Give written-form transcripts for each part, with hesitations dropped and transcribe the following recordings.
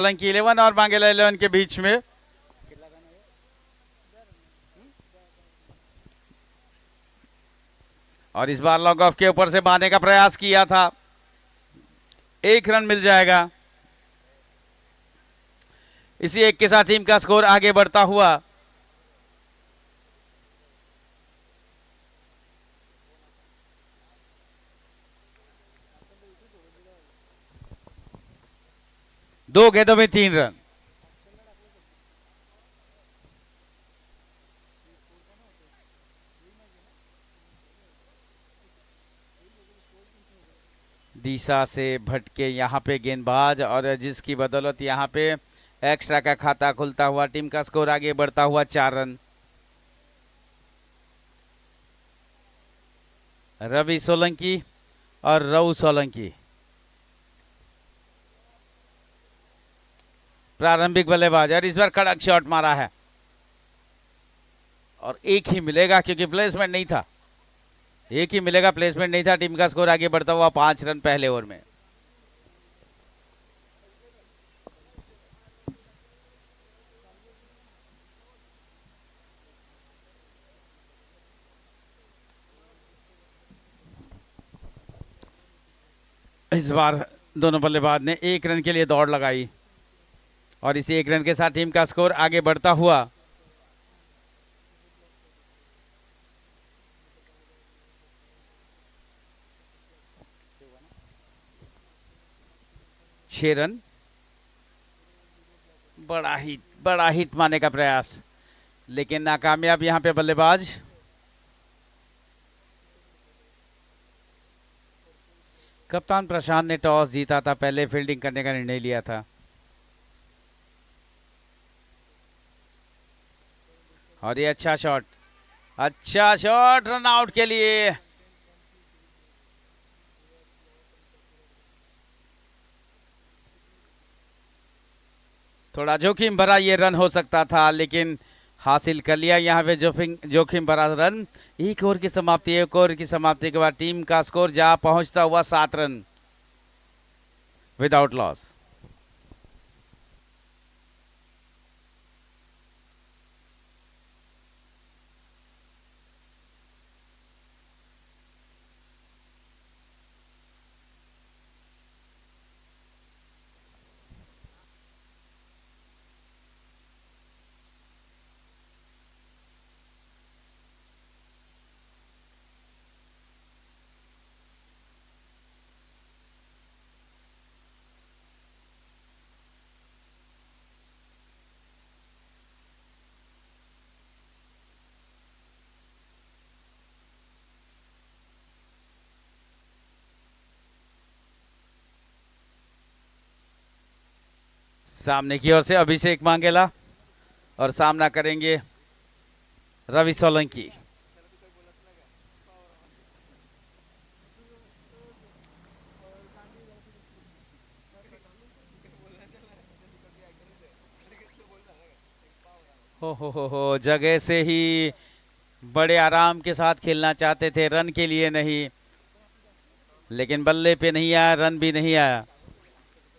सोलंकी 11 और मांगेला 11 के बीच में। और इस बार लॉन्ग ऑफ के ऊपर से मारने का प्रयास किया था, 1 रन मिल जाएगा। इसी 1 के साथ टीम का स्कोर आगे बढ़ता हुआ। दो गेंदों में 3 रन। दिशा से भटके यहाँ पे गेंदबाज, और जिसकी बदौलत यहाँ पे एक्स्ट्रा का खाता खुलता हुआ। टीम का स्कोर आगे बढ़ता हुआ 4 रन। रवि सोलंकी और रऊ सोलंकी प्रारंभिक बल्लेबाज, और इस बार कड़क शॉट मारा है और 1 ही मिलेगा क्योंकि प्लेसमेंट नहीं था। 1 ही मिलेगा, प्लेसमेंट नहीं था। टीम का स्कोर आगे बढ़ता हुआ 5 रन पहले ओवर में। इस बार दोनों बल्लेबाज ने 1 रन के लिए दौड़ लगाई और इसी 1 रन के साथ टीम का स्कोर आगे बढ़ता हुआ। छह रन। बड़ा हिट मारने का प्रयास, लेकिन नाकामयाब यहां पे बल्लेबाज। कप्तान प्रशांत ने टॉस जीता था, पहले फील्डिंग करने का निर्णय लिया था। और ये अच्छा शॉट रन आउट के लिए। थोड़ा जोखिम भरा ये रन हो सकता था, लेकिन हासिल कर लिया यहाँ पे जोखिम भरा रन। 1 ओवर की समाप्ति, 1 ओवर की समाप्ति के बाद टीम का स्कोर जा पहुंचता हुआ 7 रन विदाउट लॉस। सामने की ओर से अभिषेक मांगेला और सामना करेंगे रवि सोलंकी। हो जगह से ही बड़े आराम के साथ खेलना चाहते थे, रन के लिए नहीं, लेकिन बल्ले पे नहीं आया, रन भी नहीं आया।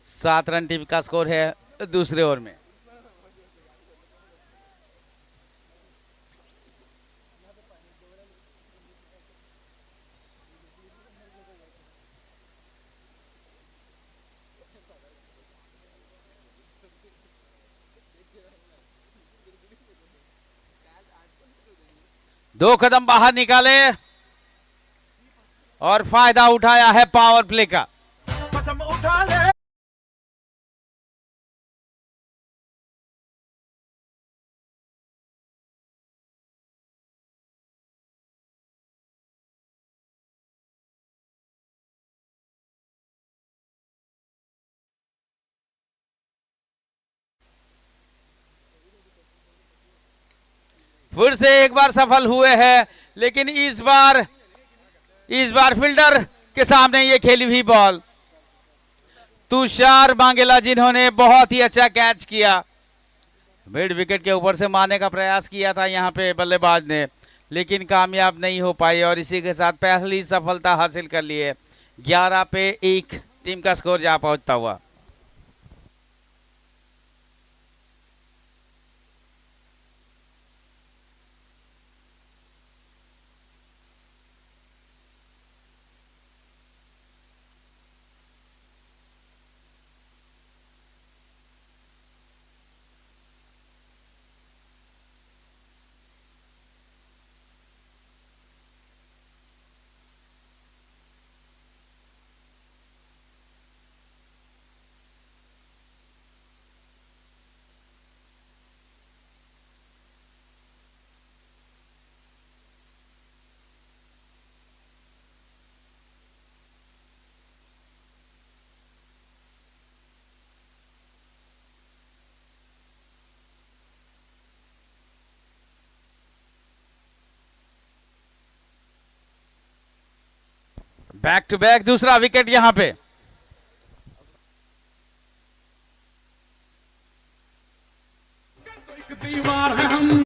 7 रन टीम का स्कोर है दूसरे ओवर में। दो कदम बाहर निकाले और फायदा उठाया है पावर प्ले का। फिर से एक बार सफल हुए हैं, लेकिन इस बार फील्डर के सामने ये खेली हुई बॉल। तुषार मांगेला जिन्होंने बहुत ही अच्छा कैच किया, मिड विकेट के ऊपर से मारने का प्रयास किया था यहाँ पे बल्लेबाज ने, लेकिन कामयाब नहीं हो पाई और इसी के साथ पहली सफलता हासिल कर ली है। 11 पे 1 टीम का स्कोर जा पहुंचता हुआ। बैक टू बैक दूसरा विकेट यहां पे। दीवार है हम।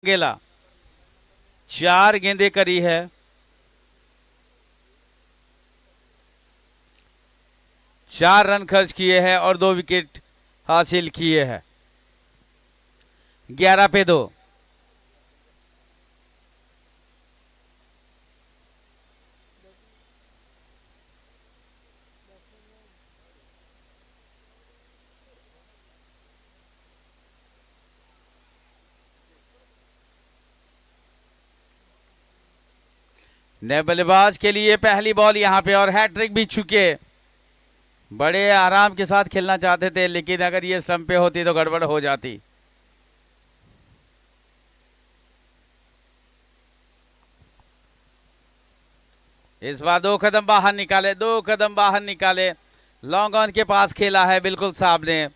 गेला 4 गेंदें करी है। चार रन खर्च किए हैं और 2 विकेट हासिल किए हैं। 11 पे 2। नए बल्लेबाज के लिए पहली बॉल यहां पे और हैट्रिक भी चुके। बड़े आराम के साथ खेलना चाहते थे, लेकिन अगर ये स्टंप पे होती तो गड़बड़ हो जाती। इस बार 2 कदम बाहर निकाले, 2 कदम बाहर निकाले। लॉन्ग ऑन के पास खेला है बिल्कुल सामने।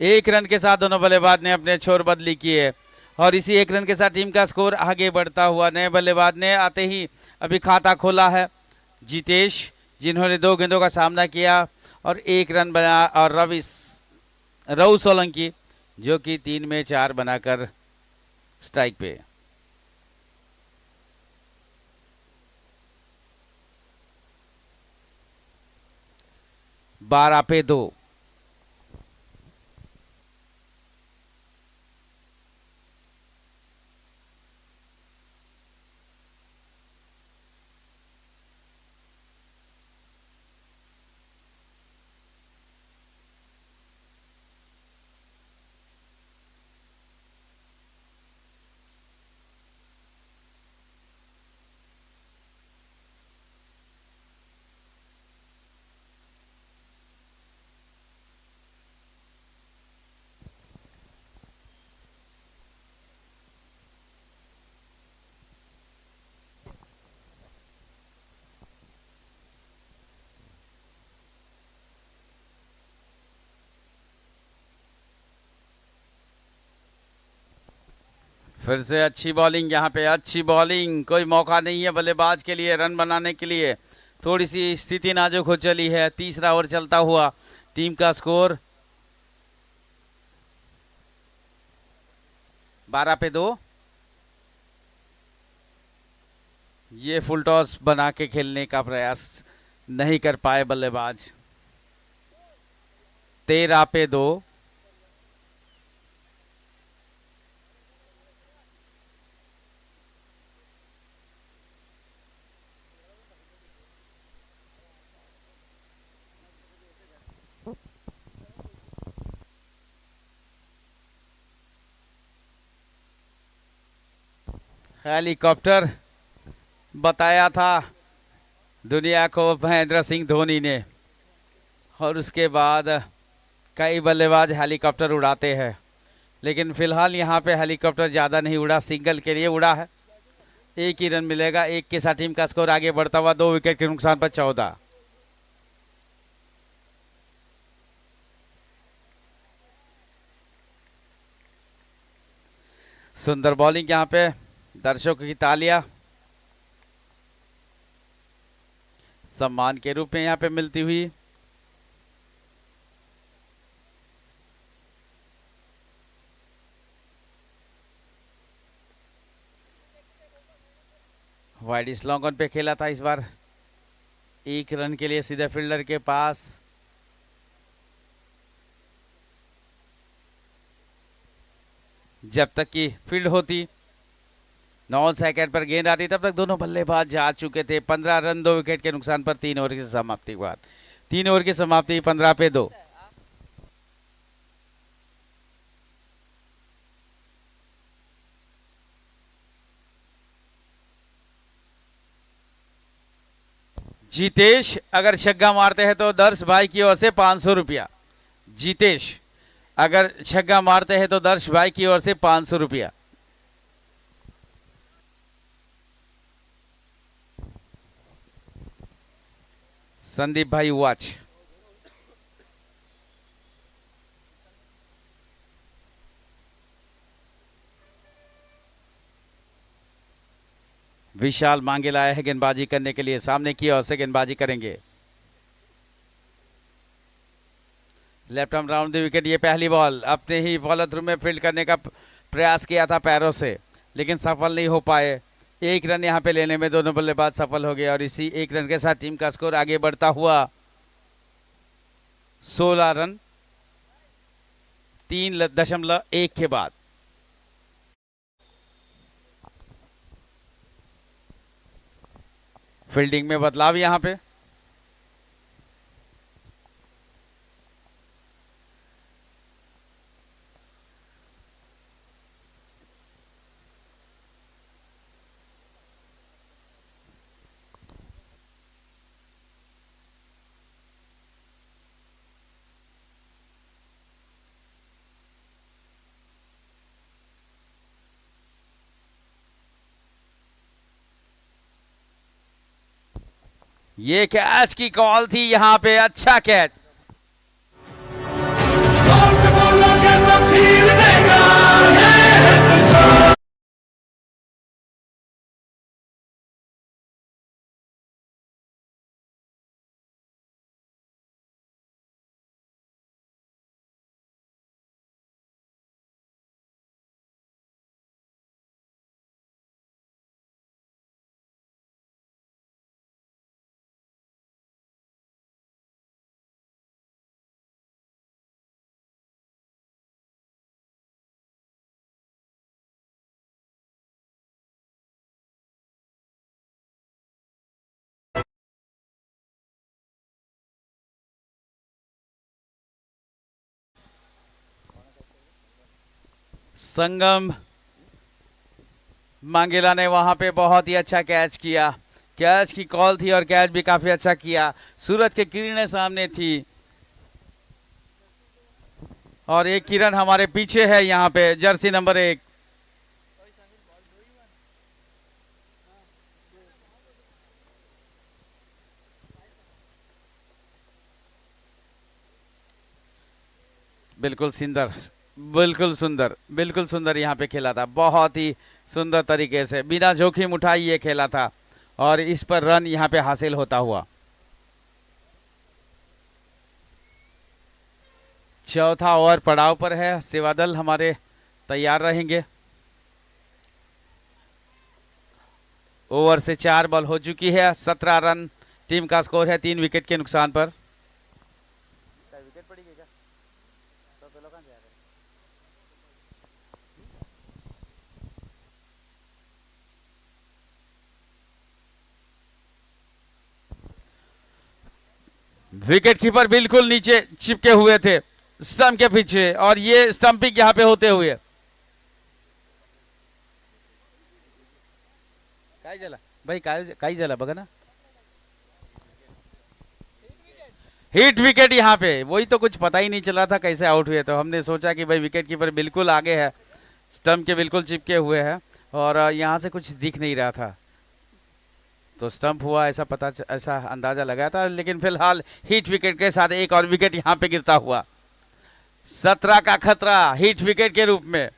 1 रन के साथ दोनों बल्लेबाज ने अपने छोर बदली किए और इसी 1 रन के साथ टीम का स्कोर आगे बढ़ता हुआ। नए बल्लेबाज ने आते ही अभी खाता खोला है जितेश, जिन्होंने 2 गेंदों का सामना किया और 1 रन बना, और राहुल सोलंकी जो कि 3 में 4 बनाकर स्ट्राइक पे। 12 पे 2। फिर से अच्छी बॉलिंग यहाँ पे, अच्छी बॉलिंग। कोई मौका नहीं है बल्लेबाज के लिए रन बनाने के लिए। थोड़ी सी स्थिति नाजुक हो चली है। तीसरा ओवर चलता हुआ टीम का स्कोर 12 पे 2। ये फुल टॉस बना के खेलने का प्रयास नहीं कर पाए बल्लेबाज। 13 पे 2। हेलीकॉप्टर बताया था दुनिया को महेंद्र सिंह धोनी ने, और उसके बाद कई बल्लेबाज हेलीकॉप्टर उड़ाते हैं, लेकिन फिलहाल यहाँ पे हेलीकॉप्टर ज़्यादा नहीं उड़ा, सिंगल के लिए उड़ा है। 1 ही रन मिलेगा। 1 के साथ टीम का स्कोर आगे बढ़ता हुआ 2 विकेट के नुकसान पर 14। सुंदर बॉलिंग यहाँ पे, दर्शकों की तालियां सम्मान के रूप में यहाँ पे मिलती हुई। वाइड इस लॉन्ग ऑन पे खेला था इस बार। 1 रन के लिए सीधे फील्डर के पास। जब तक की फील्ड होती 9 सेकंड पर गेंद आती, तब तक दोनों बल्लेबाज जा चुके थे। 15 रन 2 विकेट के नुकसान पर 3 ओवर की समाप्ति के बाद। 3 ओवर की समाप्ति 15 पे 2। जीतेश अगर छक्का मारते हैं तो दर्श भाई की ओर से 500 रुपया। जीतेश अगर छक्का मारते हैं तो दर्श भाई की ओर से 500 रुपया। संदीप भाई वॉच। विशाल मांगे लाया है गेंदबाजी करने के लिए, सामने की ओर से गेंदबाजी करेंगे। Left arm round the wicket. ये पहली बॉल अपने ही बॉलर थ्रू में फील्ड करने का प्रयास किया था पैरों से, लेकिन सफल नहीं हो पाए। एक रन यहां पे लेने में दोनों बल्लेबाज सफल हो गए और इसी एक रन के साथ टीम का स्कोर आगे बढ़ता हुआ 16 रन 3.1 के बाद। फील्डिंग में बदलाव यहां पे। ये कैच की कॉल थी यहां पे, अच्छा कैच। संगम मांगेला ने वहां पे बहुत ही अच्छा कैच किया। कैच की कॉल थी और कैच भी काफी अच्छा किया। सूरज की किरणें सामने थी और एक किरण हमारे पीछे है यहाँ पे, जर्सी नंबर 1। बिल्कुल सुंदर, बिल्कुल सुंदर, बिल्कुल सुंदर यहाँ पे खेला था, बहुत ही सुंदर तरीके से बिना जोखिम उठाई ये खेला था और इस पर रन यहाँ पे हासिल होता हुआ। चौथा ओवर पड़ाव पर है, सेवा दल हमारे तैयार रहेंगे। ओवर से 4 बॉल हो चुकी है, 17 रन टीम का स्कोर है 3 विकेट के नुकसान पर। विकेट कीपर बिल्कुल नीचे चिपके हुए थे स्टंप के पीछे और ये स्टंपिंग यहाँ पे होते हुए। काय झाला भाई, काय झाला बघा ना। हिट विकेट यहाँ पे, वही तो कुछ पता ही नहीं चला था कैसे आउट हुए, तो हमने सोचा कि भाई विकेट कीपर बिल्कुल आगे है, स्टंप के बिल्कुल चिपके हुए हैं और यहाँ से कुछ दिख नहीं रहा था, तो स्टंप हुआ ऐसा अंदाजा लगाया था, लेकिन फिलहाल हिट विकेट के साथ एक और विकेट यहाँ पे गिरता हुआ। 17 का खतरा हिट विकेट के रूप में।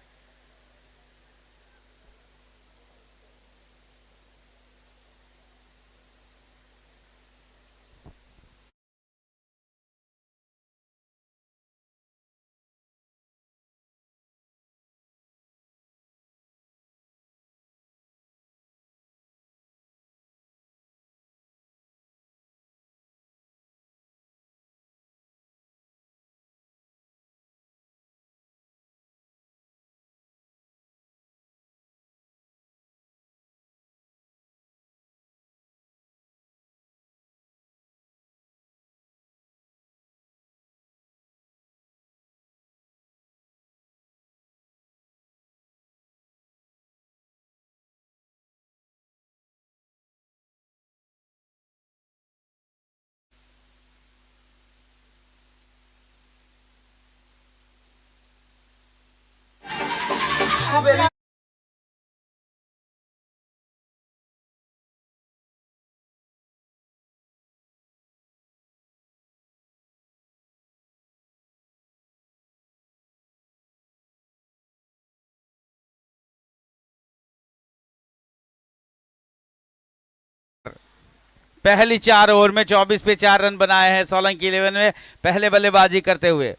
पहली 4 ओवर में 24 पे 4 रन बनाए हैं सोलंकी 11 में पहले बल्लेबाजी करते हुए।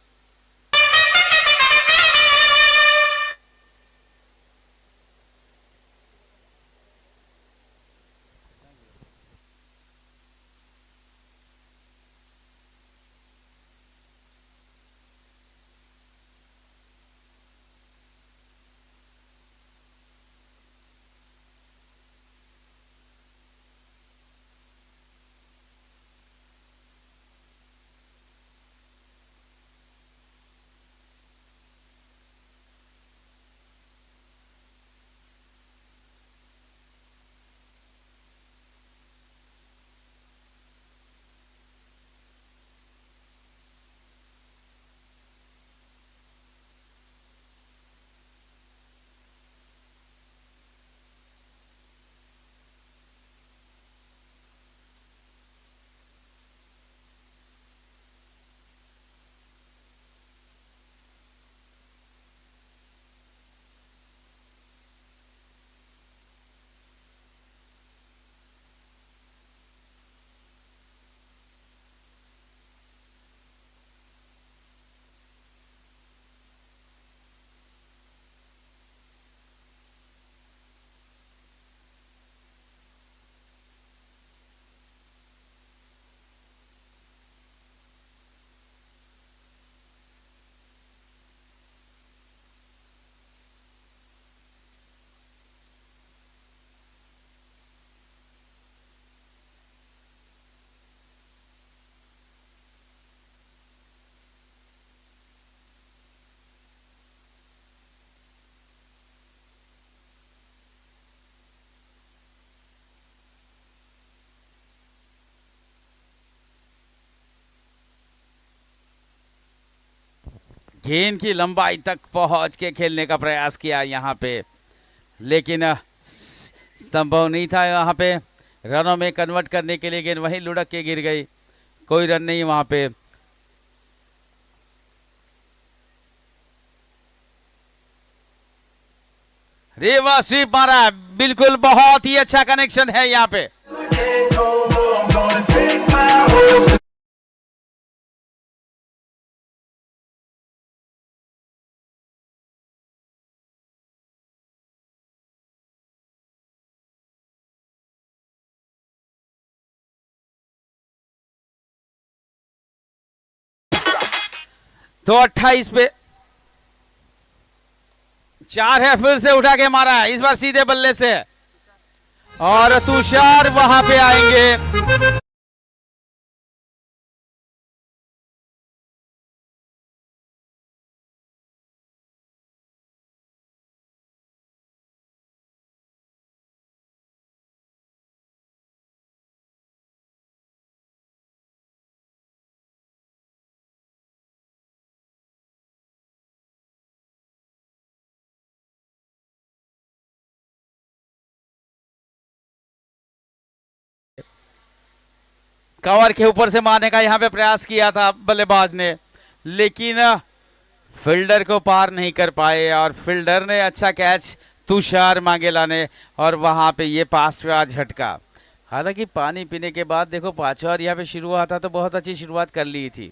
गेंद की लंबाई तक पहुंच के खेलने का प्रयास किया यहाँ पे, लेकिन संभव नहीं था यहाँ पे रनों में कन्वर्ट करने के लिए। गेंद वहीं लुढ़क के गिर गई, कोई रन नहीं वहां पे। रिवर्स स्वीप मारा, बिल्कुल बहुत ही अच्छा कनेक्शन है यहाँ पे। तो 28 पे 4 है, फिर से उठा के मारा है, इस बार सीधे बल्ले से, और तुषार वहां पे आएंगे। कवर के ऊपर से मारने का यहाँ पे प्रयास किया था बल्लेबाज ने, लेकिन फील्डर को पार नहीं कर पाए, और फील्डर ने अच्छा कैच तुषार मांगेला ने, और वहां पे ये पास पे आज झटका। हालांकि पानी पीने के बाद देखो 5 ओवर यहाँ पे शुरू हुआ था तो बहुत अच्छी शुरुआत कर ली थी,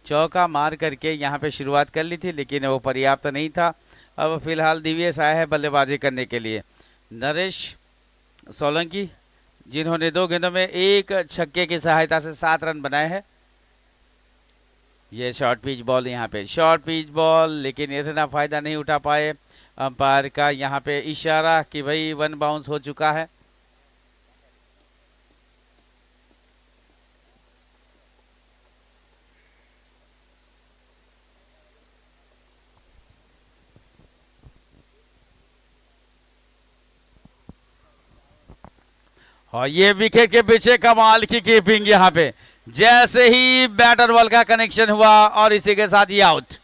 चौका मार करके यहाँ पे शुरुआत कर ली थी, लेकिन वो पर्याप्त नहीं था। अब फिलहाल दिव्येश आया है बल्लेबाजी करने के लिए। नरेश सोलंकी, जिन्होंने 2 गेंदों में 1 छक्के की सहायता से 7 रन बनाए हैं। ये शॉर्ट पिच बॉल, यहाँ पे शॉर्ट पिच बॉल, लेकिन इतना फायदा नहीं उठा पाए। अंपायर का यहाँ पे इशारा कि भाई 1 बाउंस हो चुका है। और ये विकेट के पीछे कमाल की कीपिंग यहाँ पे, जैसे ही बैटर बॉल का कनेक्शन हुआ और इसी के साथ ही आउट।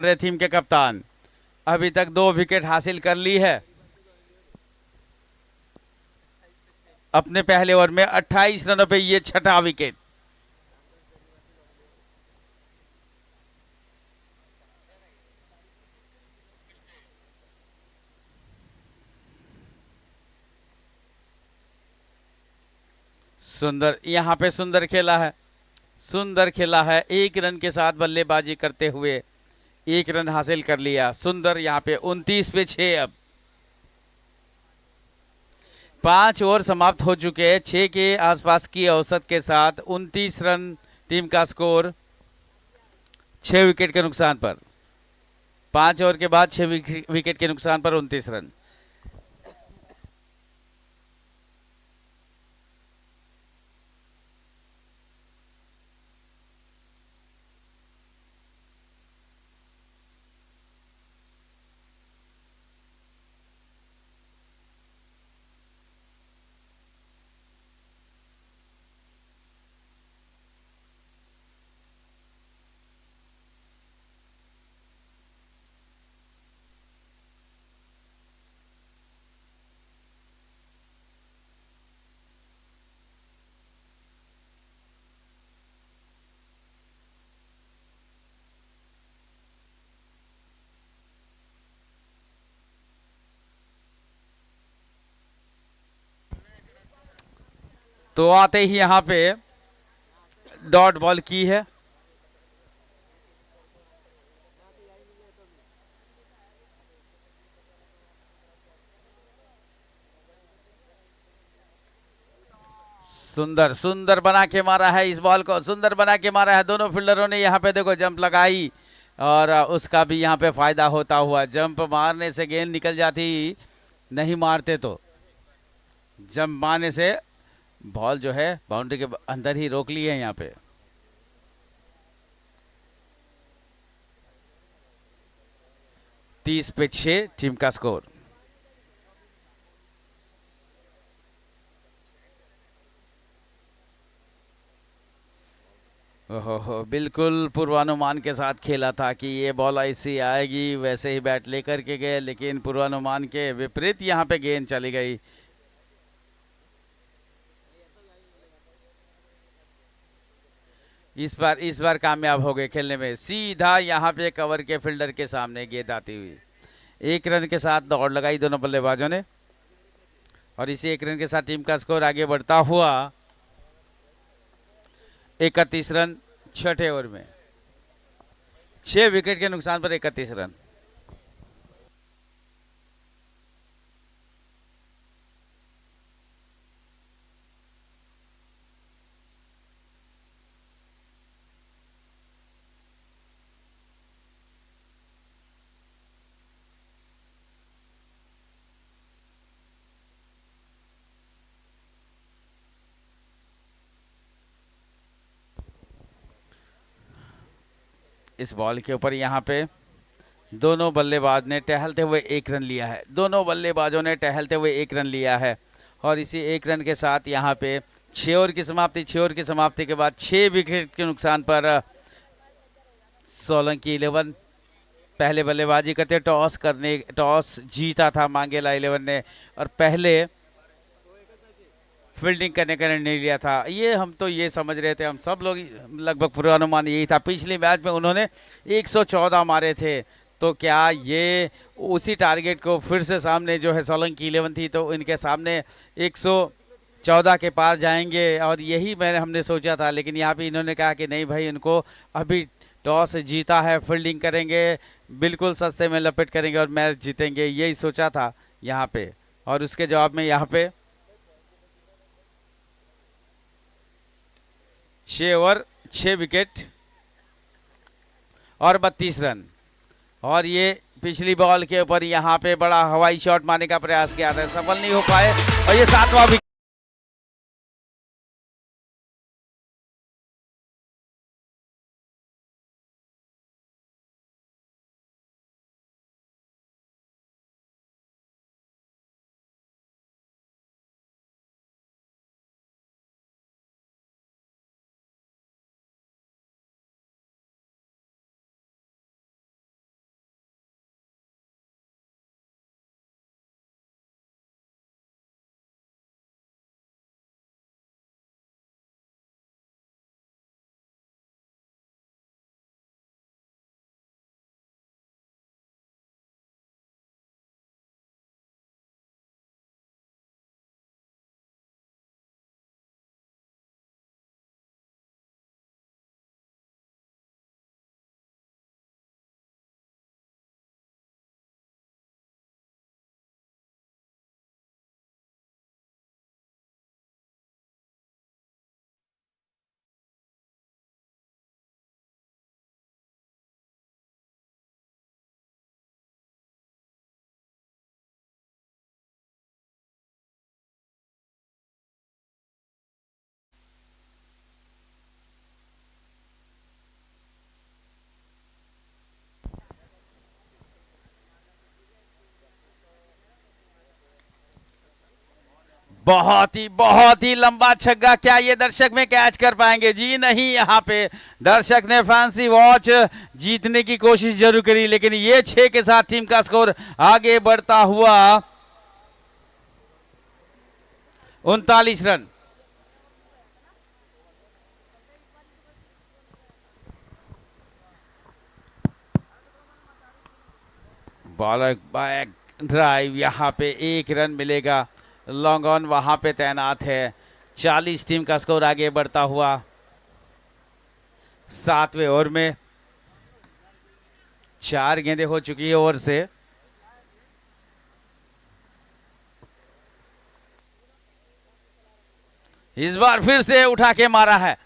रहे टीम के कप्तान। अभी तक 2 विकेट हासिल कर ली है। अपने पहले ओवर में 28 रनों पे ये छठा विकेट। सुंदर, यहां पे सुंदर खेला है, सुंदर खेला है। 1 रन के साथ बल्लेबाजी करते हुए 1 रन हासिल कर लिया सुंदर। यहाँ पे 29 पे 6। अब 5 ओवर समाप्त हो चुके हैं। 6 के आसपास की औसत के साथ 29 रन टीम का स्कोर, 6 विकेट के नुकसान पर। 5 ओवर के बाद 6 विकेट के नुकसान पर 29 रन। तो आते ही यहाँ पे डॉट बॉल की है। सुंदर, सुंदर बना के मारा है इस बॉल को, सुंदर बना के मारा है। दोनों फील्डरों ने यहाँ पे देखो जंप लगाई और उसका भी यहाँ पे फायदा होता हुआ। जंप मारने से गेंद निकल जाती, नहीं मारते तो जंप मारने से बॉल जो है बाउंड्री के अंदर ही रोक ली है यहाँ पे। तीस पे 6 टीम का स्कोर। ओहो, बिल्कुल पूर्वानुमान के साथ खेला था कि ये बॉल ऐसी आएगी, वैसे ही बैट लेकर के गए, लेकिन पूर्वानुमान के विपरीत यहाँ पे गेंद चली गई। इस बार कामयाब हो गए खेलने में। सीधा यहाँ पे कवर के फील्डर के सामने गेंद आती हुई। 1 रन के साथ दौड़ लगाई दोनों बल्लेबाजों ने और इसी 1 रन के साथ टीम का स्कोर आगे बढ़ता हुआ 31 रन 6ठे ओवर में। 6 विकेट के नुकसान पर 31 रन। इस बॉल के ऊपर यहाँ पे दोनों बल्लेबाज ने टहलते हुए 1 रन लिया है। दोनों बल्लेबाजों ने टहलते हुए 1 रन लिया है और इसी 1 रन के साथ यहाँ पे 6 ओवर की समाप्ति। 6 ओवर की समाप्ति के बाद 6 विकेट के नुकसान पर सोलंकी 11 पहले बल्लेबाजी करते। टॉस जीता था मांगेला 11 ने और पहले फील्डिंग करने का निर्णय लिया था। ये हम तो ये समझ रहे थे, हम सब लोग लगभग पूर्वानुमान यही था। पिछले मैच में उन्होंने 114 मारे थे, तो क्या ये उसी टारगेट को फिर से सामने जो है सोलंकी 11 थी तो इनके सामने 114 के पार जाएंगे, और यही हमने सोचा था। लेकिन यहाँ पे इन्होंने कहा कि नहीं भाई, इनको अभी टॉस जीता है, फील्डिंग करेंगे, बिल्कुल सस्ते में लपेट करेंगे और मैच जीतेंगे, यही सोचा था यहाँ पे। और उसके जवाब में यहाँ पे 6 ओवर 6 विकेट और 32 रन। और ये पिछली बॉल के ऊपर यहाँ पे बड़ा हवाई शॉट मारने का प्रयास किया था, सफल नहीं हो पाए और ये 7वां विकेट। बहुत ही लंबा छक्का। क्या ये दर्शक में कैच कर पाएंगे? जी नहीं। यहाँ पे दर्शक ने फैंसी वॉच जीतने की कोशिश जरूर करी, लेकिन ये 6 के साथ टीम का स्कोर आगे बढ़ता हुआ 39 रन। बॉलर बैक ड्राइव, यहाँ पे 1 रन मिलेगा। लॉन्ग ऑन वहां पे तैनात है। 40 टीम का स्कोर आगे बढ़ता हुआ 7वें ओवर में। 4 गेंदें हो चुकी है ओवर से। इस बार फिर से उठा के मारा है।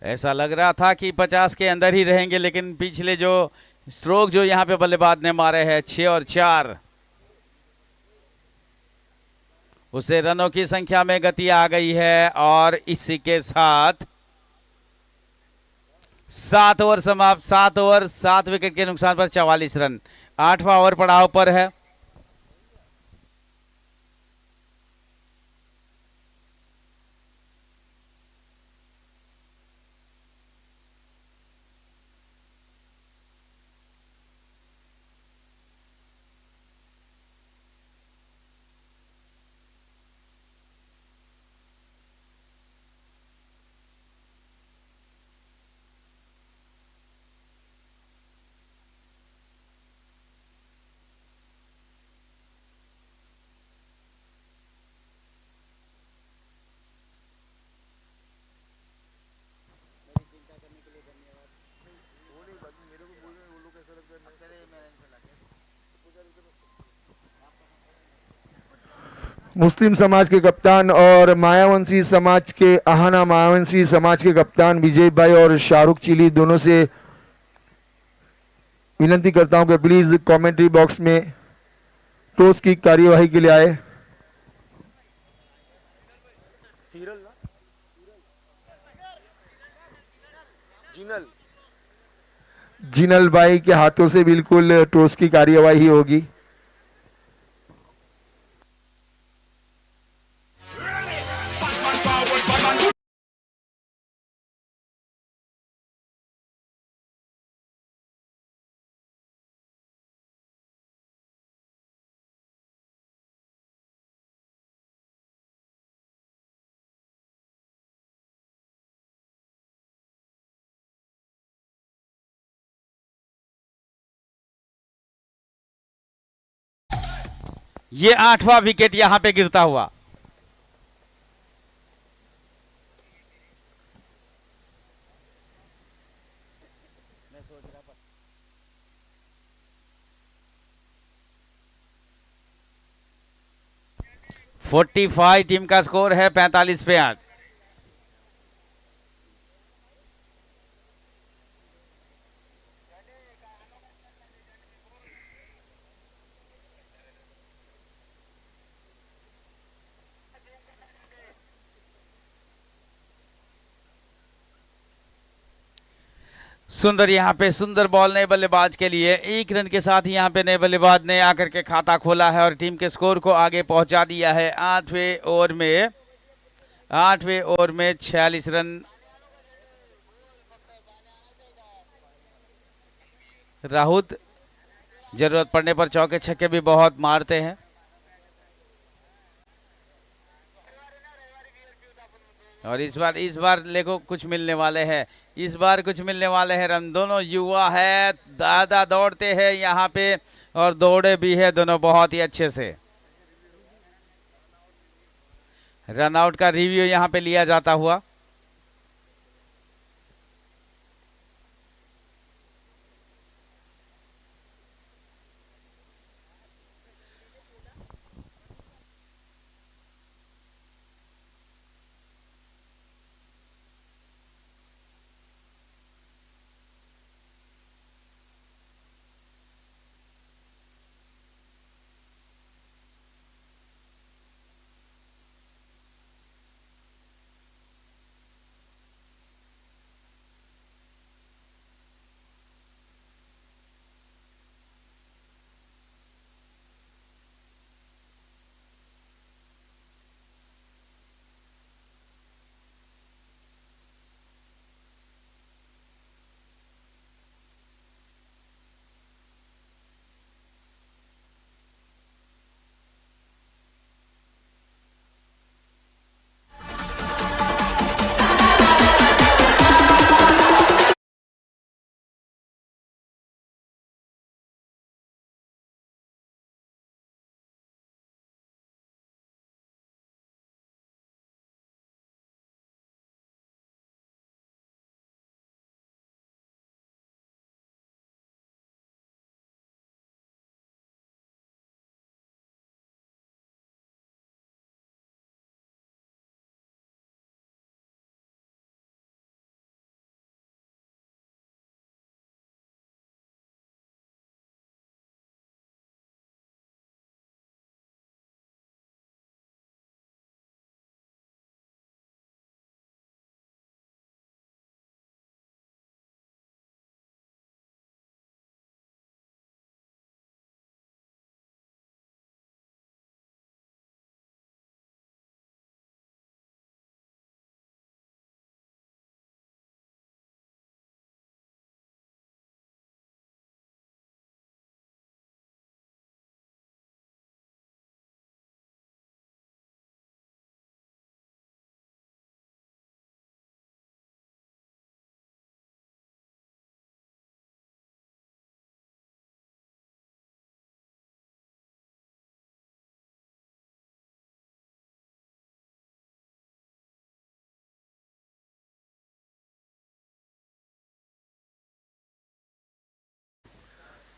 ऐसा लग रहा था कि 50 के अंदर ही रहेंगे, लेकिन पिछले जो स्ट्रोक जो यहाँ पे बल्लेबाज ने मारे हैं 6 और 4, उसे रनों की संख्या में गति आ गई है। और इसी के साथ 7 ओवर समाप्त। 7 ओवर 7 विकेट के नुकसान पर 44 रन। 8वां ओवर पड़ाव पर है। मुस्लिम समाज के कप्तान और मायावंशी समाज के आहाना मायावंशी समाज के कप्तान विजय भाई और शाहरुख चिली दोनों से विनती करता हूं कि प्लीज कमेंट्री बॉक्स में टॉस की कार्यवाही के लिए आए। जिनल भाई के हाथों से बिल्कुल टॉस की कार्यवाही होगी। ये 8वां विकेट यहां पे गिरता हुआ। फोर्टी 45 टीम का स्कोर है, 45 पे 8। सुंदर यहाँ पे सुंदर बॉल नए बल्लेबाज के लिए। 1 रन के साथ ही यहाँ पे नए बल्लेबाज ने आकर के खाता खोला है और टीम के स्कोर को आगे पहुंचा दिया है। 8वें ओवर में 46 रन। राहुल जरूरत पड़ने पर चौके छक्के भी बहुत मारते हैं। और इस बार देखो कुछ मिलने वाले हैं। इस बार कुछ मिलने वाले हैं रन। दोनों युवा है, दादा दौड़ते हैं यहाँ पे और दौड़े भी है दोनों बहुत ही अच्छे से। रन आउट का रिव्यू यहाँ पे लिया जाता हुआ।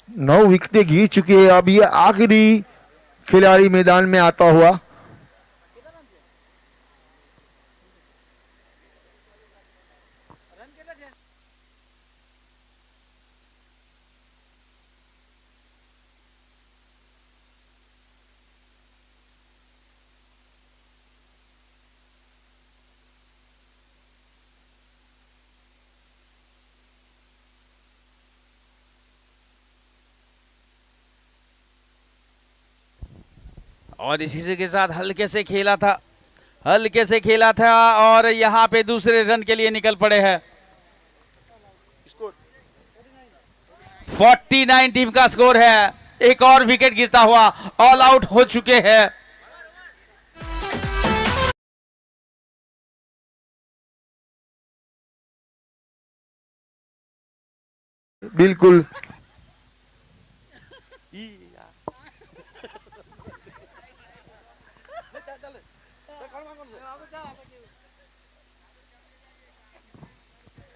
9 विकेटें गिर चुके हैं। अब ये आखिरी खिलाड़ी मैदान में आता हुआ। और इसी के साथ हल्के से खेला था और यहाँ पे दूसरे रन के लिए निकल पड़े हैं। 49 टीम का स्कोर है। एक और विकेट गिरता हुआ ऑल आउट हो चुके हैं। बिल्कुल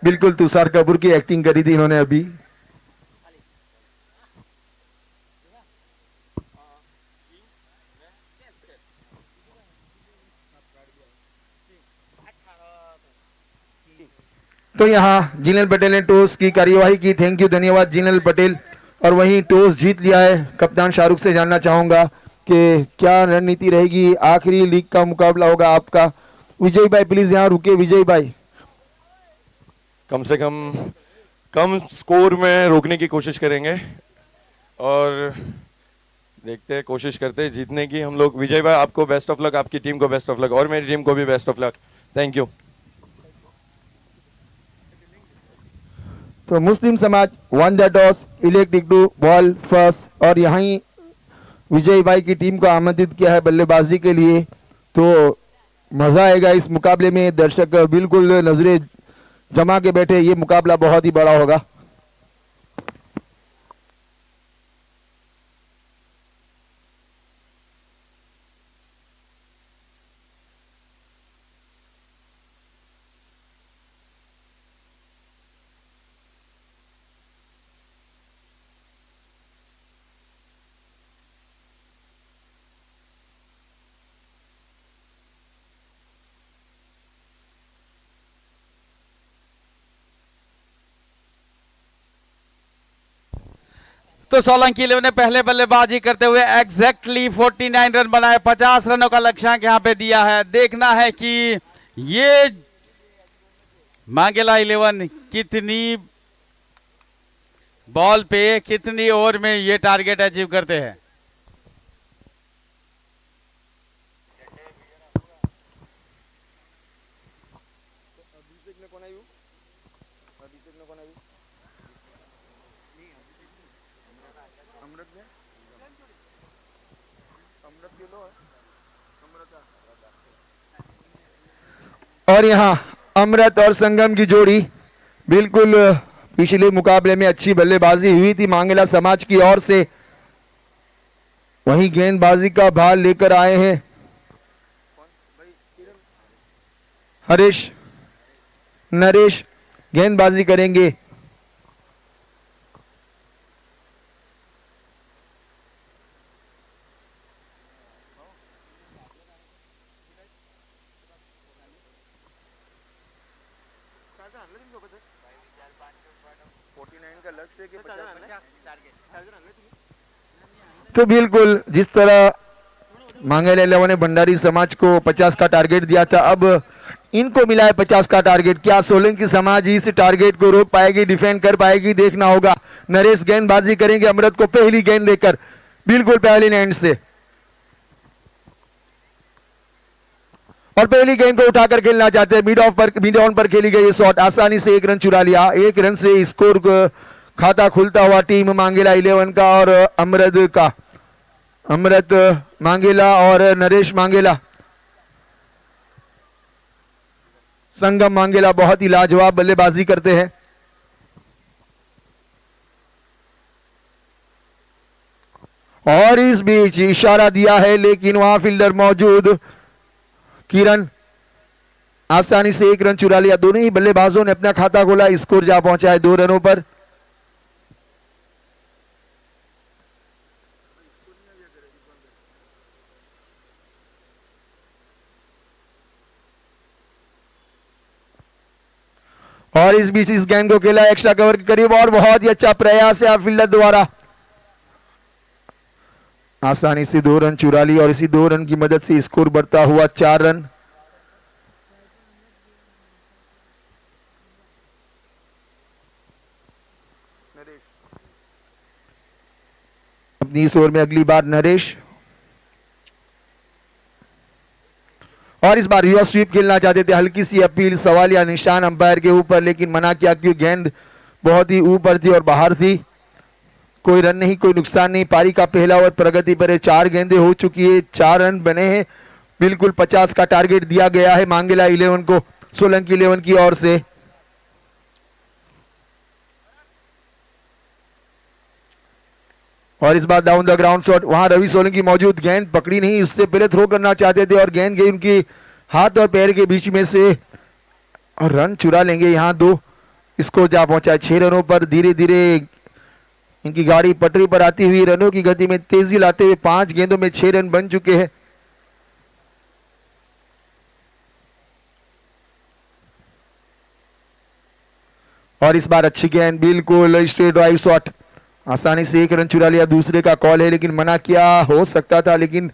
बिल्कुल तुषार कपूर की एक्टिंग करी थी इन्होंने अभी। तो यहाँ जिनेल पटेल ने टॉस की कार्यवाही की। थैंक यू, धन्यवाद जिनेल पटेल। और वहीं टॉस जीत लिया है कप्तान शाहरुख से जानना चाहूंगा कि क्या रणनीति रहेगी। आखिरी लीग का मुकाबला होगा आपका। विजय भाई प्लीज यहाँ रुके। विजय भाई, कम से कम स्कोर में रोकने की कोशिश करेंगे और देखते हैं, कोशिश करते हैं जीतने की हम लोग। विजय भाई आपको बेस्ट ऑफ लक, आपकी टीम को बेस्ट ऑफ लक और मेरी टीम को भी best of luck. Thank you. तो मुस्लिम समाज one the toss, electric to ball first. और यहाँ विजय भाई की टीम को आमंत्रित किया है बल्लेबाजी के लिए। तो मजा आएगा इस मुकाबले में। दर्शक बिल्कुल नजरें जमा के बैठे। ये मुकाबला बहुत ही बड़ा होगा। तो सोलंकी ने पहले बल्लेबाजी करते हुए एग्जैक्टली 49 रन बनाए। 50 रनों का लक्ष्यांक यहां पे दिया है। देखना है कि ये मांगेला 11 कितनी बॉल पे कितनी ओवर में ये टारगेट अचीव करते हैं। और यहाँ अमृत और संगम की जोड़ी बिल्कुल पिछले मुकाबले में अच्छी बल्लेबाजी हुई थी मांगेला समाज की ओर से। वहीं गेंदबाजी का भार लेकर आए हैं हरीश नरेश, गेंदबाजी करेंगे। तो बिल्कुल जिस तरह मांगेला 11 ने भंडारी समाज को 50 का टारगेट दिया था, अब इनको मिला है 50 का टारगेट। क्या सोलंकी समाज इस टारगेट को रोक पाएगी, डिफेंड कर पाएगी, देखना होगा। नरेश गेंदबाजी करेंगे अमृत को पहली गेंद लेकर, बिल्कुल पहली एंड से। और पहली गेंद को उठाकर खेलना चाहते हैं। मिड ऑन पर खेली गई शॉट, आसानी से 1 रन चुरा लिया। 1 रन से स्कोर खाता खुलता हुआ टीम मांगेला 11 का और अमृत का। अमृत मांगेला और नरेश मांगेला, संगम मांगेला बहुत ही लाजवाब बल्लेबाजी करते हैं। और इस बीच इशारा दिया है लेकिन वहां फील्डर मौजूद। किरण आसानी से 1 रन चुरा लिया। दोनों ही बल्लेबाजों ने अपना खाता खोला। स्कोर जा पहुंचा है 2 रनों पर। और इस बीच इस गेंद को खेला एक्स्ट्रा कवर के करीब और बहुत ही अच्छा प्रयास है फील्डर द्वारा, आसानी से 2 रन चुरा ली और इसी 2 रन की मदद से स्कोर बढ़ता हुआ 4 रन। अपनी इस ओवर में अगली बार नरेश, और इस बार रिवर्स स्वीप खेलना चाहते थे। हल्की सी अपील, सवाल या निशान अंपायर के ऊपर, लेकिन मना किया क्योंकि गेंद बहुत ही ऊपर थी और बाहर थी। कोई रन नहीं, कोई नुकसान नहीं। पारी का पहला ओवर प्रगति पर है, 4 गेंदें हो चुकी है, 4 रन बने हैं। बिल्कुल 50 का टारगेट दिया गया है मांगेला 11 को सोलंकी 11 की ओर से। और इस बार डाउन द ग्राउंड शॉट, वहां रवि सोलंकी मौजूद, गेंद पकड़ी नहीं, उससे पहले थ्रो करना चाहते थे और गेंद गई उनकी हाथ और पैर के बीच में से और रन चुरा लेंगे यहाँ 2। इसको जा पहुंचा 6 रनों पर। धीरे धीरे इनकी गाड़ी पटरी पर आती हुई रनों की गति में तेजी लाते हुए 5 गेंदों में 6 रन बन चुके हैं। और इस बार अच्छी गेंद, बिल्कुल स्ट्रेट ड्राइव शॉट, आसानी से 1 रन चुरा लिया। दूसरे का कॉल है लेकिन मना किया हो सकता था, लेकिन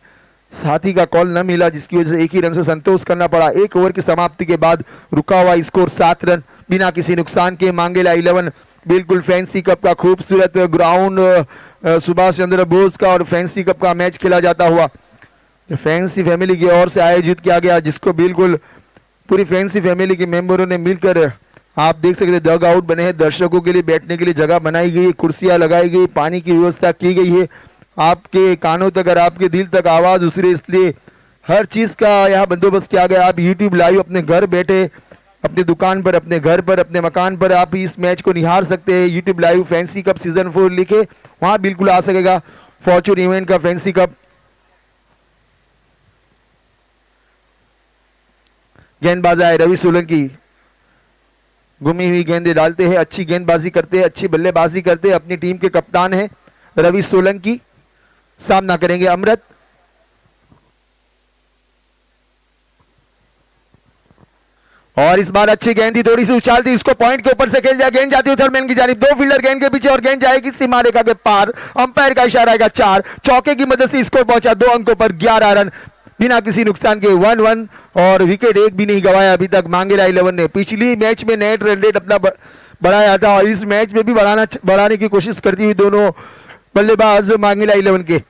साथी का कॉल न मिला जिसकी वजह से 1 ही रन से संतोष करना पड़ा। 1 ओवर की समाप्ति के बाद रुका हुआ स्कोर 7 रन बिना किसी नुकसान के। मांगेला 11 बिल्कुल फैंसी कप का खूबसूरत ग्राउंड सुभाष चंद्र बोस का और फैंसी कप का मैच खेला जाता हुआ फैंसी फैमिली की ओर से आयोजित किया गया, जिसको बिल्कुल पूरी फैंसी फैमिली के मेंबरों ने मिलकर, आप देख सकते हैं डग आउट बने हैं, दर्शकों के लिए बैठने के लिए जगह बनाई गई, कुर्सियां लगाई गई, पानी की व्यवस्था की गई है। आपके कानों तक और आपके दिल तक आवाज उतरे, इसलिए हर चीज का यहाँ बंदोबस्त किया गया। आप यूट्यूब लाइव अपने घर बैठे, अपनी दुकान पर, अपने घर पर, अपने मकान पर आप इस मैच को निहार सकते हैं। YouTube live fancy cup season 4 लिखे वहां बिल्कुल आ सकेगा। फॉर्चून इवेंट का फैंसी कप। गेंदबाज आए रवि सोलंकी, घूमी हुई गेंदें डालते हैं, अच्छी गेंदबाजी करते हैं, अच्छी बल्लेबाजी करते हैं। अपनी टीम के कप्तान हैं रवि सोलंकी। सामना करेंगे अमृत। और इस बार अच्छी गेंद थी, थोड़ी सी उछाल थी, इसको पॉइंट के ऊपर से खेल दिया। गेंद जाती है थर्डमैन की जानिब, 2 फील्डर गेंद के पीछे और गेंद जाएगी सीमा रेखा के पार। अंपायर का इशारा आएगा 4। चौके की मदद से स्कोर पहुंचा 2 अंकों पर, 11 रन बिना किसी नुकसान के। 1-1 और विकेट एक भी नहीं गवाया अभी तक मांगेला 11 ने। पिछली मैच में नेट रन रेट अपना बढ़ाया था और इस मैच में भी बढ़ाने की कोशिश करती हुई दोनों बल्लेबाज मांगेला 11 के।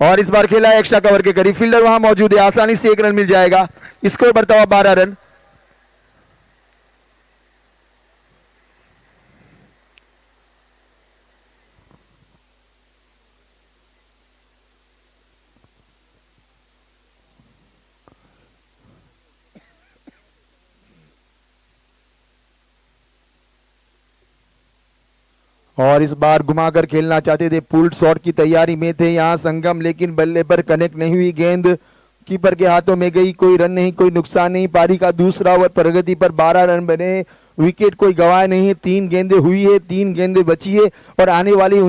और इस बार खेला एक्स्ट्रा कवर के करीब, फील्डर वहां मौजूद है, आसानी से 1 रन मिल जाएगा। स्कोर बढ़ता हुआ 12 रन। और इस बार घुमाकर खेलना चाहते थे, पुल्ड शॉट की तैयारी में थे यहां संगम, लेकिन बल्ले पर कनेक्ट नहीं हुई। गेंद कीपर के हाथों में गई। कोई रन नहीं, कोई नुकसान नहीं। पारी का दूसरा ओवर प्रगति पर 12 रन बने। विकेट कोई गवाए नहीं। 3 गेंदें हुई है, 3 गेंदें बची है और आने वाली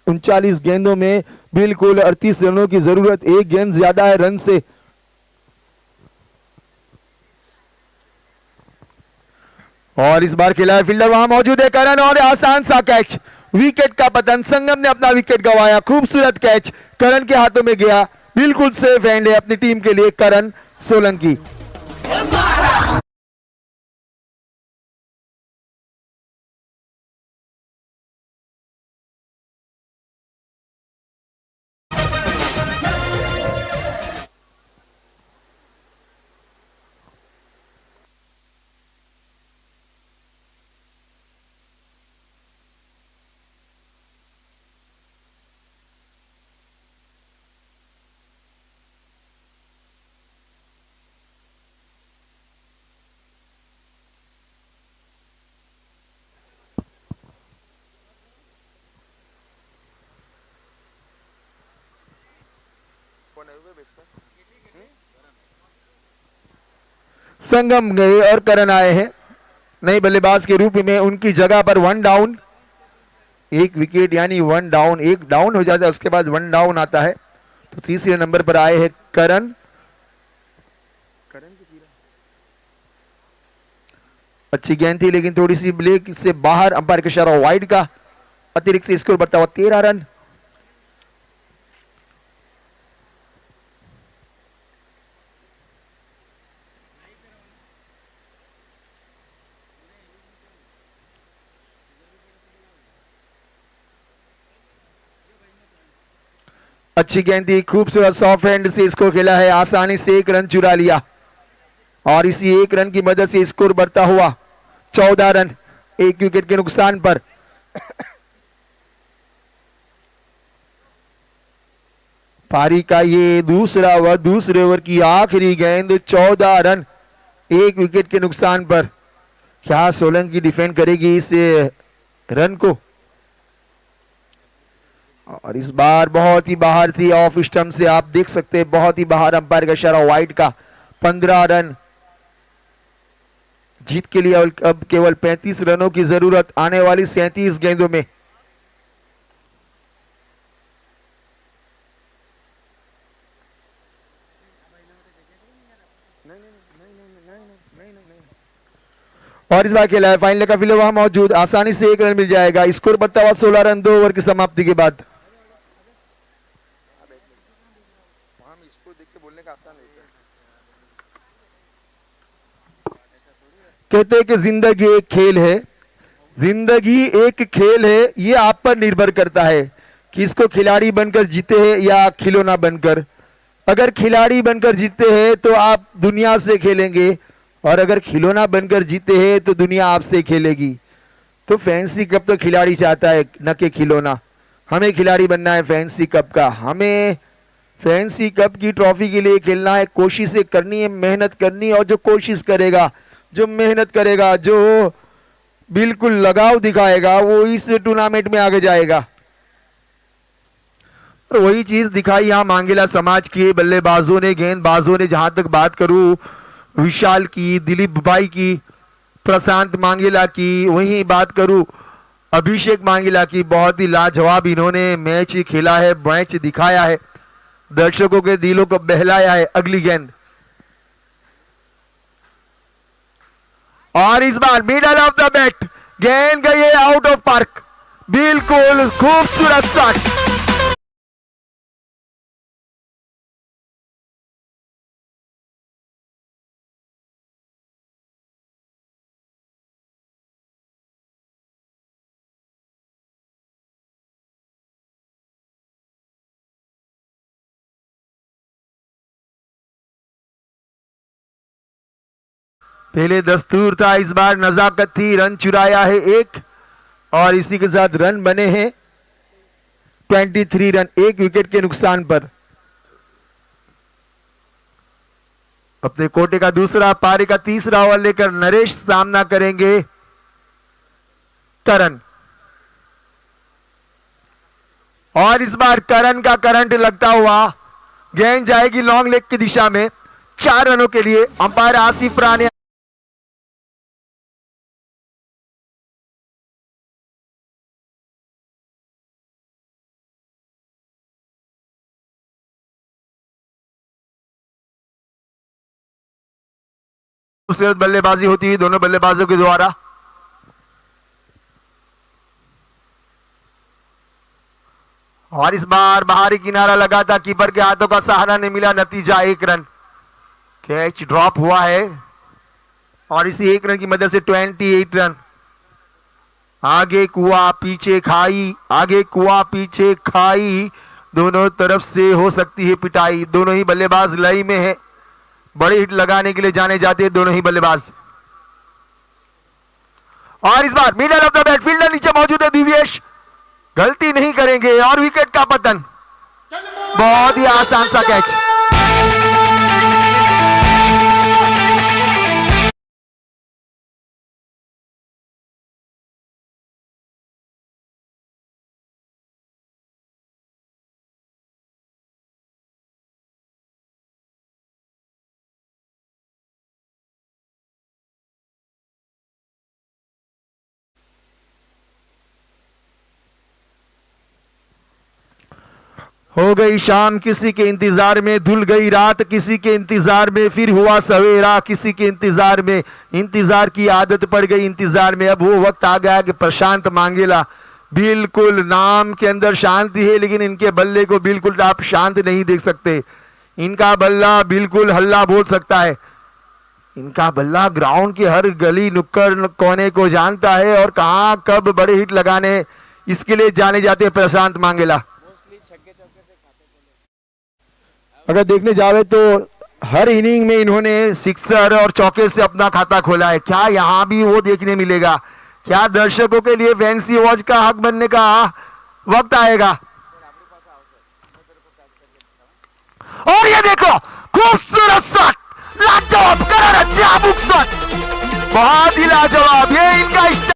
39 गेंदों में बिल्कुल 38 रनों की जरूरत। 1 गेंद ज्यादा है रन से। और इस बार खेला है फील्डर वहां मौजूद है करण, और आसान सा कैच, विकेट का पतन। संगम ने अपना विकेट गंवाया। खूबसूरत कैच करण के हाथों में गया, बिल्कुल सेफ हैंड है अपनी टीम के लिए करण सोलंकी। संगम गए और करण आए हैं नए बल्लेबाज के रूप में। उनकी जगह पर 1 डाउन एक विकेट यानी 1 डाउन, एक डाउन हो जाता है उसके बाद 1 डाउन आता है। तो तीसरे नंबर पर आए हैं करण। अच्छी गेंद थी लेकिन थोड़ी सी ब्लेक से बाहर, अंपायर का इशारा वाइड का। अतिरिक्त से स्कोर बढ़ता हुआ 13 रन। अच्छी गेंद थी, खूबसूरत सॉफ्ट हैंड से इसको खेला है, आसानी से 1 रन चुरा लिया और इसी 1 रन की मदद से स्कोर बढ़ता हुआ 14 रन, 1 विकेट के नुकसान पर। पारी का ये दूसरे ओवर की आखिरी गेंद, 14 रन 1 विकेट के नुकसान पर। क्या सोलंकी डिफेंड करेगी इस रन को? और इस बार बहुत ही बाहर थी, ऑफ स्टंप से आप देख सकते हैं, बहुत ही बाहर, अंपायर का इशारा वाइड का। 15 रन जीत के लिए अब केवल 35 रनों की जरूरत आने वाली 37 गेंदों में। और इस बार खेला है फाइनल का फिलहाल वहां मौजूद, आसानी से 1 रन मिल जाएगा। स्कोर बढ़ता हुआ 16 रन 2 ओवर की समाप्ति के बाद। कहते हैं कि जिंदगी एक खेल है, जिंदगी एक खेल है, ये आप पर निर्भर करता है कि इसको खिलाड़ी बनकर जीते हैं या खिलौना बनकर। अगर खिलाड़ी बनकर जीते हैं तो आप दुनिया से खेलेंगे और अगर खिलौना बनकर जीते हैं तो दुनिया आपसे खेलेगी। तो फैंसी कप तो खिलाड़ी चाहता है न कि खिलौना। हमें खिलाड़ी बनना है फैंसी कप का, हमें फैंसी कप की ट्रॉफी के लिए खेलना है, कोशिशें करनी है, मेहनत करनी है। और जो कोशिश करेगा, जो मेहनत करेगा, जो बिल्कुल लगाव दिखाएगा, वो इस टूर्नामेंट में आगे जाएगा। और वही चीज दिखाई यहां मांगेला समाज के बल्लेबाजों ने, गेंदबाजों ने। जहां तक बात करूं विशाल की, दिलीप भाई की, प्रशांत मांगेला की, वहीं बात करूं अभिषेक मांगेला की, बहुत ही लाजवाब इन्होंने मैच खेला है, मैच दिखाया है, दर्शकों के दिलों को बहलाया है। अगली गेंद और इस बार मिडल ऑफ द बैट, गेंद गई है आउट ऑफ पार्क। बिल्कुल खूबसूरत शॉट। पहले दस्तूर था, इस बार नजाकत थी। रन चुराया है 1 और इसी के साथ रन बने हैं 23 रन, 1 विकेट के नुकसान पर। अपने कोटे का दूसरा, पारी का तीसरा ओवर लेकर नरेश सामना करेंगे करण। और इस बार करण का करंट लगता हुआ गेंद जाएगी लॉन्ग लेग की दिशा में 4 रनों के लिए। अंपायर आसिफ राणे खूबसूरत बल्लेबाजी होती है दोनों बल्लेबाजों के द्वारा। और इस बार बाहरी किनारा लगा था, कीपर के हाथों का सहारा नहीं मिला, नतीजा 1 रन। कैच ड्रॉप हुआ है और इसी 1 रन की मदद से 28 रन। आगे कुआ पीछे खाई, आगे कुआ पीछे खाई, दोनों तरफ से हो सकती है पिटाई। दोनों ही बल्लेबाज लय में है, बड़े हिट लगाने के लिए जाने जाते हैं दोनों ही बल्लेबाज। और इस बार middle of the bat, fielder नीचे मौजूद है दिव्येश, गलती नहीं करेंगे और विकेट का पतन। बहुत ही आसान सा कैच। हो गई शाम किसी के इंतजार में, धुल गई रात किसी के इंतजार में, फिर हुआ सवेरा किसी के इंतजार में, इंतजार की आदत पड़ गई इंतजार में। अब वो वक्त आ गया कि प्रशांत मांगेला, बिल्कुल नाम के अंदर शांति है लेकिन इनके बल्ले को बिल्कुल आप शांत नहीं देख सकते। इनका बल्ला बिल्कुल हल्ला बोल सकता है। इनका बल्ला ग्राउंड की हर गली नुक्कड़ कोने को जानता है और कहां कब बड़े हिट लगाने इसके लिए जाने जाते हैं प्रशांत मांगेला। अगर देखने जावे तो हर इनिंग में इन्होंने सिक्सर और चौके से अपना खाता खोला है। क्या यहां भी वो देखने मिलेगा? क्या दर्शकों के लिए फैंसी वॉच का हक बनने का वक्त आएगा? और ये देखो खूबसूरत शॉट, लाजवाब करारा चाबुक शॉट, बहुत ही लाजवाब। ये इनका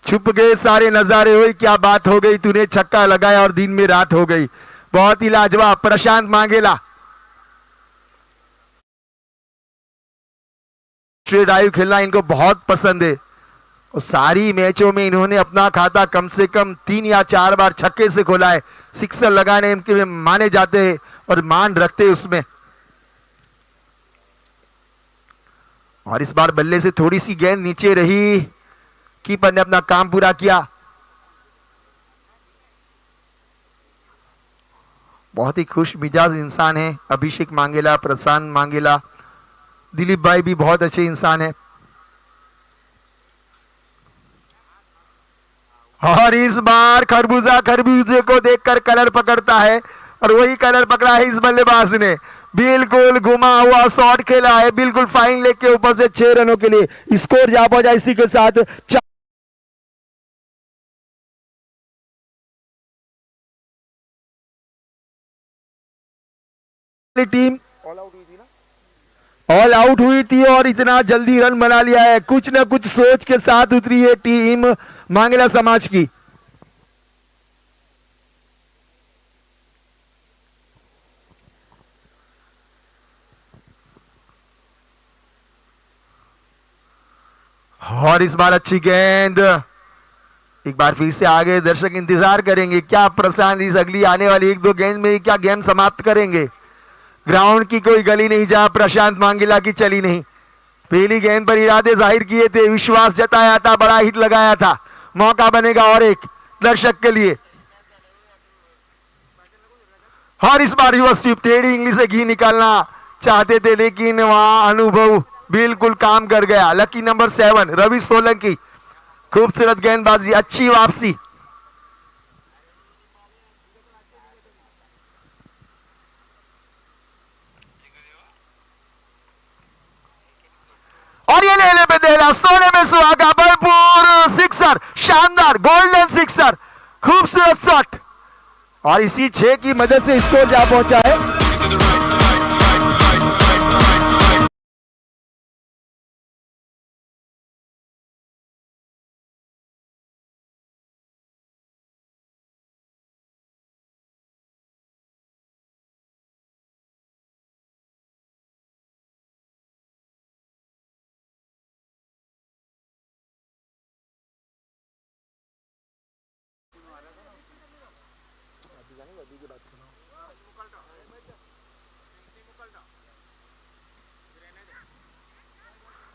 छुप गए सारे नजारे हुए, क्या बात हो गई, तूने छक्का लगाया और दिन में रात हो गई। बहुत ही लाजवाब प्रशांत मांगेला। ड्राइव खेलना इनको बहुत पसंद है और सारी मैचों में इन्होंने अपना खाता कम से कम 3 या 4 बार छक्के से खोला है। सिक्सर लगाने इनके माने जाते हैं और मान रखते हैं उसमें। और इस बार बल्ले से थोड़ी सी गेंद नीचे रही, कीपर ने अपना काम पूरा किया। बहुत ही खुश मिजाज इंसान है अभिषेक मांगेला, प्रशांत मांगेला। दिलीप भाई भी बहुत अच्छे इंसान है। और इस बार खरबूजे को देखकर कलर पकड़ता है और वही कलर पकड़ा है इस बल्लेबाज ने। बिल्कुल घुमा हुआ शॉट खेला है, बिल्कुल फाइन लेग के ऊपर से 6 रनों के लिए स्कोर जा पहुंचा। इसी के साथ टीम ऑल आउट हुई थी और इतना जल्दी रन बना लिया है। कुछ न कुछ सोच के साथ उतरी है टीम मांगेला समाज की। और इस बार अच्छी गेंद, एक बार फिर से आगे दर्शक इंतजार करेंगे क्या प्रशांत इस अगली आने वाली 1-2 गेंद में क्या गेम समाप्त करेंगे। ग्राउंड की कोई गली नहीं जहां प्रशांत मांगेला की चली नहीं। पहली गेंद पर इरादे जाहिर किए थे, विश्वास जताया था, बड़ा हिट लगाया था। मौका बनेगा और एक दर्शक के लिए। और इस बार युवशिप टेढ़ी इंग्लिश से घी निकालना चाहते थे लेकिन वहां अनुभव बिल्कुल काम कर गया। लकी नंबर 7 रवि सोलंकी, खूबसूरत गेंदबाजी, अच्छी वापसी। और ये लेने पे देला, सोने में सुहागा, भरपूर सिक्सर, शानदार गोल्डन सिक्सर, खूबसूरत शॉट और इसी 6 की मदद से स्कोर जा पहुंचा है।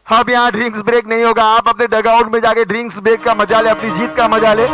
अब यहाँ ड्रिंक्स ब्रेक नहीं होगा। आप अपने डगआउट में जाके ड्रिंक्स ब्रेक का मजा ले, अपनी जीत का मजा ले।